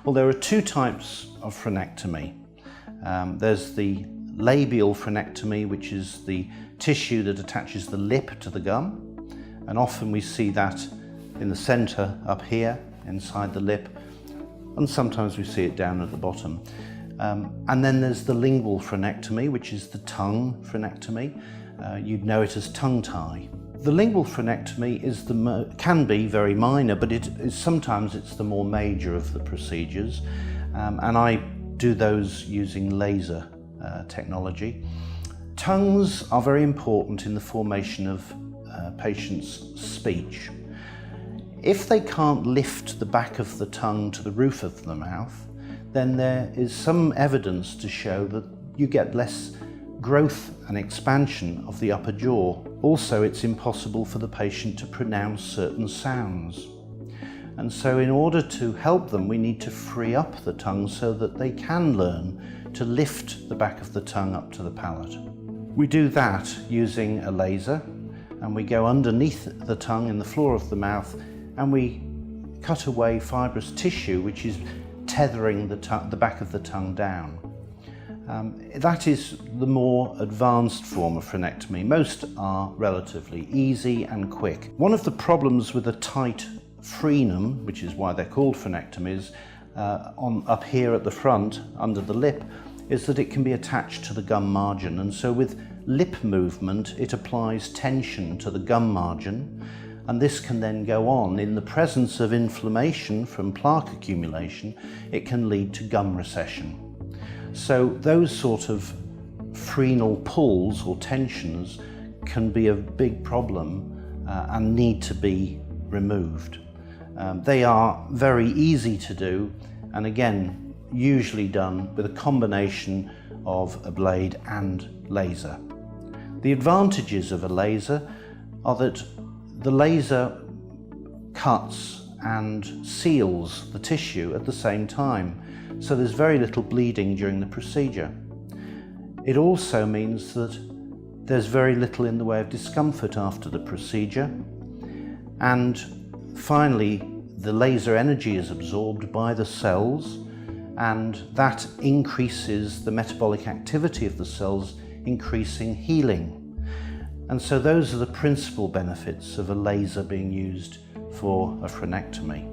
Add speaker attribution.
Speaker 1: Well, there are two types of frenectomy. There's the labial frenectomy, which is the tissue that attaches the lip to the gum, and often we see that in the center up here inside the lip, and sometimes we see it down at the bottom. And then there's the lingual frenectomy, which is the tongue frenectomy. You'd know it as tongue tie. The lingual frenectomy can be very minor, but sometimes it's the more major of the procedures, and I do those using laser technology. Tongues are very important in the formation of patients' speech. If they can't lift the back of the tongue to the roof of the mouth, then there is some evidence to show that you get less growth and expansion of the upper jaw. Also, it's impossible for the patient to pronounce certain sounds. And so in order to help them, we need to free up the tongue so that they can learn to lift the back of the tongue up to the palate. We do that using a laser, and we go underneath the tongue in the floor of the mouth, and we cut away fibrous tissue which is tethering the back of the tongue down. That is the more advanced form of frenectomy. Most are relatively easy and quick. One of the problems with a tight frenum, which is why they're called frenectomies, up here at the front, under the lip, is that it can be attached to the gum margin, and so with lip movement it applies tension to the gum margin, and this can then go on. In the presence of inflammation from plaque accumulation, it can lead to gum recession. So those sort of frenal pulls or tensions can be a big problem and need to be removed. They are very easy to do, and again, usually done with a combination of a blade and laser. The advantages of a laser are that the laser cuts and seals the tissue at the same time, so there's very little bleeding during the procedure. It also means that there's very little in the way of discomfort after the procedure, and finally the laser energy is absorbed by the cells, and that increases the metabolic activity of the cells, increasing healing. And so those are the principal benefits of a laser being used for a frenectomy.